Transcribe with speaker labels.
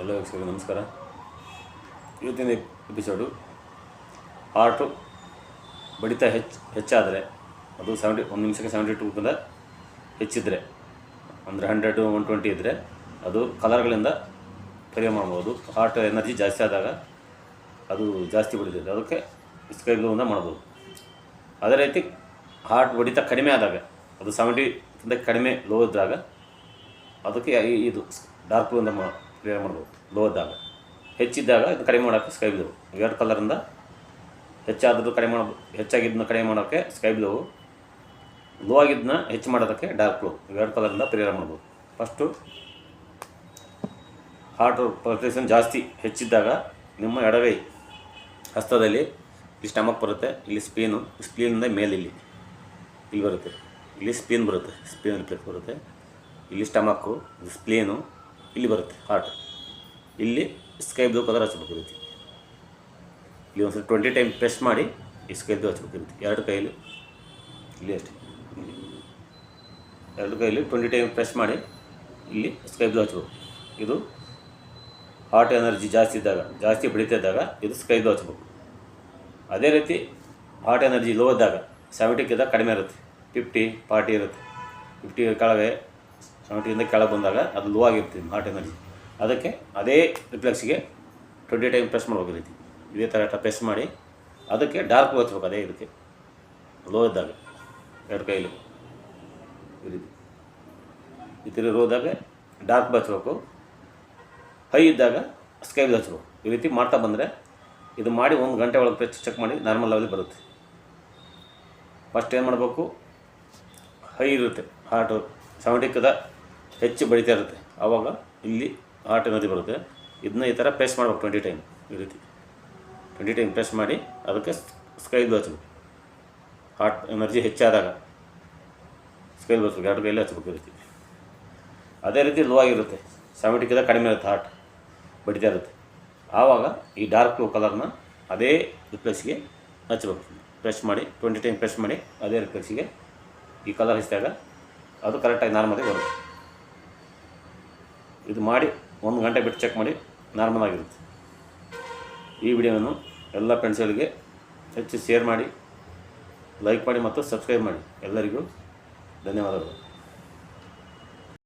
Speaker 1: ಎಲ್ಲ ವೀಕ್ಷಕರಿಗೆ ನಮಸ್ಕಾರ. ಇವತ್ತಿನ ಎಪಿಸೋಡು ಹಾರ್ಟು ಬಡಿತ ಹೆಚ್ಚಾದರೆ ಅದು 1 ನಿಮಿಷಕ್ಕೆ 72 ಹೆಚ್ಚಿದ್ದರೆ ಅಂದರೆ 100 120 ಇದ್ದರೆ ಅದು ಕಲರ್ಗಳಿಂದ ಪರಿಹಾರ ಮಾಡ್ಬೋದು. ಹಾರ್ಟ್ ಎನರ್ಜಿ ಜಾಸ್ತಿ ಆದಾಗ ಅದು ಜಾಸ್ತಿ ಬಡಿತದೆ, ಅದಕ್ಕೆ ಸ್ಕೈ ಬ್ಲೂಯಿಂದ ಮಾಡ್ಬೋದು. ಅದೇ ರೀತಿ ಹಾರ್ಟ್ ಬಡಿತ ಕಡಿಮೆ ಆದಾಗ ಅದು 70ಕ್ಕಿಂತ ಕಡಿಮೆ ಲೋ ಇದ್ದಾಗ ಅದಕ್ಕೆ ಇದು ಡಾರ್ಕ್ ಬ್ಲೂಯಿಂದ ಪರಿಹಾರ ಮಾಡ್ಬೋದು. ಲೋ ಇದ್ದಾಗ, ಹೆಚ್ಚಿದ್ದಾಗ ಇದು ಕಡಿಮೆ ಮಾಡೋಕ್ಕೆ ಸ್ಕೈ ಬ್ಲೂ. 2 ಕಲರಿಂದ ಹೆಚ್ಚಾದರೂ ಹೆಚ್ಚಾಗಿದ್ದನ್ನ ಕಡಿಮೆ ಮಾಡೋಕ್ಕೆ ಸ್ಕೈ ಬ್ಲೂ, ಲೋ ಆಗಿದ್ದನ್ನ ಹೆಚ್ಚು ಮಾಡೋದಕ್ಕೆ ಡಾರ್ಕ್ ಬ್ಲೂ. 2 ಕಲರಿಂದ ಪರಿಹಾರ ಮಾಡ್ಬೋದು. ಫಸ್ಟು ಹಾರ್ಟ್ ಪಲ್ಸೇಷನ್ ಜಾಸ್ತಿ ಹೆಚ್ಚಿದ್ದಾಗ ನಿಮ್ಮ ಎಡಗೈ ಹಸ್ತದಲ್ಲಿ ಇಲ್ಲಿ ಸ್ಟಮಕ್ ಬರುತ್ತೆ, ಇಲ್ಲಿ ಸ್ಪ್ಲೀನಿಂದ ಮೇಲೆ ಇಲ್ಲಿ ಬರುತ್ತೆ, ಇಲ್ಲಿ ಸ್ಪ್ಲೀನ್ ಬರುತ್ತೆ, ಸ್ಪ್ಲೀನ್ ಪ್ಲೇಸ್ ಬರುತ್ತೆ, ಇಲ್ಲಿ ಸ್ಟಮಕ್ಕು, ಸ್ಪ್ಲೀನು ಇಲ್ಲಿ ಬರುತ್ತೆ. ಹಾರ್ಟ್ ಇಲ್ಲಿ ಸ್ಕೈ ಬ್ಲೂ ಕಲರ್ ಹಚ್ಬೇಕಿರುತ್ತೆ. ಇಲ್ಲಿ ಒಂದು 20 ಟೈಮ್ ಪ್ರೆಸ್ ಮಾಡಿ ಈ ಸ್ಕೈ ಬ್ಲೂ ಹಚ್ಬೇಕಿರುತ್ತೆ. 2 ಕೈಯಲ್ಲಿ ಇಲ್ಲಿ ಅಷ್ಟೇ, 2 ಕೈಯಲ್ಲಿ 20 ಟೈಮ್ ಪ್ರೆಸ್ ಮಾಡಿ ಇಲ್ಲಿ ಸ್ಕೈ ಬ್ಲೂ ಹಚ್ಬೇಕು. ಇದು ಹಾರ್ಟ್ ಎನರ್ಜಿ ಜಾಸ್ತಿ ಬೆಳೀತಿದ್ದಾಗ ಇದು ಸ್ಕೈ ಬ್ಲೂ ಹಚ್ಬೇಕು. ಅದೇ ರೀತಿ ಹಾರ್ಟ್ ಎನರ್ಜಿ ಲೋ ಇದ್ದಾಗ 70ಕ್ಕಿಂತ ಕಡಿಮೆ ಇರುತ್ತೆ, 50 40 ಇರುತ್ತೆ. 50 ಕೆಳಗೆ 70ಗಿಂತ ಕೆಳಗೆ ಬಂದಾಗ ಅದು ಲೋ ಆಗಿರ್ತೀವಿ ಹಾರ್ಟ್ ಎನರ್ಜಿ. ಅದಕ್ಕೆ ಅದೇ ರಿಫ್ಲೆಕ್ಸಿಗೆ 20 ಟೈಮ್ ಪ್ರೆಸ್ ಮಾಡ್ಬೇಕು. ರೀತಿ ಇದೇ ಥರ ಪ್ರೆಸ್ ಮಾಡಿ ಅದಕ್ಕೆ ಡಾರ್ಕ್ ಬ್ಲೂ ಹಚ್ಬೇಕು. ಅದೇ ಇದಕ್ಕೆ ಲೋ ಇದ್ದಾಗ 2 ಕೈಯಲ್ಲಿ ಈ ಥರ ಲೋ ಇದ್ದಾಗ ಡಾರ್ಕ್ ಬ್ಲೂ ಹಚ್ಬೇಕು, ಹೈ ಇದ್ದಾಗ ಸ್ಕೈ ಬ್ಲೂ ಹಚ್ಬೇಕು. ಈ ರೀತಿ ಮಾಡ್ತಾ ಬಂದರೆ ಇದು ಮಾಡಿ 1 ಗಂಟೆ ಒಳಗೆ ಪ್ರೆಸ್ ಚೆಕ್ ಮಾಡಿ ನಾರ್ಮಲ್ ಲೆವೆಲ್ ಬರುತ್ತೆ. ಫಸ್ಟ್ ಏನು ಮಾಡಬೇಕು, ಹೈ ಇರುತ್ತೆ ಹಾರ್ಟು 70ಕ್ಕಿಂತ ಹೆಚ್ಚು ಬೆಳೀತಾ ಇರುತ್ತೆ, ಆವಾಗ ಇಲ್ಲಿ ಹಾರ್ಟ್ ಎನರ್ಜಿ ಬರುತ್ತೆ. ಇದನ್ನ ಈ ಥರ ಪ್ರೆಸ್ ಮಾಡ್ಬೇಕು 20 ಟೈಮ್. ಈ ರೀತಿ 20 ಟೈಮ್ ಪ್ರೆಸ್ ಮಾಡಿ ಅದಕ್ಕೆ ಸ್ಕೈ ಬ್ಲೂ ಹಚ್ಬೇಕು. ಹಾರ್ಟ್ ಎನರ್ಜಿ ಹೆಚ್ಚಾದಾಗ ಸ್ಕೈ ಬ್ಲೂ ಹಚ್ಬೇಕು, 2 ಕೈಯಲ್ಲಿ ಹಚ್ಬೇಕು. ಈ ರೀತಿ ಅದೇ ರೀತಿ ಲೋ ಆಗಿರುತ್ತೆ, 70ಕ್ಕಿಂತ ಕಡಿಮೆ ಇರುತ್ತೆ, ಹಾರ್ಟ್ ಬಡಿತಾ ಇರುತ್ತೆ, ಆವಾಗ ಈ ಡಾರ್ಕ್ ಬ್ಲೂ ಕಲರ್ನ ಅದೇ ರಿಫ್ಲೆಕ್ಸ್ಗೆ ಹಚ್ಬೇಕು. ಪ್ರೆಸ್ ಮಾಡಿ 20 ಟೈಮ್ ಪ್ರೆಸ್ ಮಾಡಿ ಅದೇ ರಿಫ್ಲೆಕ್ಸಿಗೆ ಈ ಕಲರ್ ಹಚ್ಚಿದಾಗ ಅದು ಕರೆಕ್ಟಾಗಿ ನಾರ್ಮಲಾಗಿ ಬರುತ್ತೆ. ಇದು ಮಾಡಿ 1 ಗಂಟೆ ಬಿಟ್ಟು ಚೆಕ್ ಮಾಡಿ ನಾರ್ಮಲ್ ಆಗಿರುತ್ತೆ. ಈ ವಿಡಿಯೋವನ್ನು ಎಲ್ಲ ಫ್ರೆಂಡ್ಸ್ಗಳಿಗೆ ಹೆಚ್ಚು ಶೇರ್ ಮಾಡಿ, ಲೈಕ್ ಮಾಡಿ ಮತ್ತು ಸಬ್ಸ್ಕ್ರೈಬ್ ಮಾಡಿ. ಎಲ್ಲರಿಗೂ ಧನ್ಯವಾದಗಳು.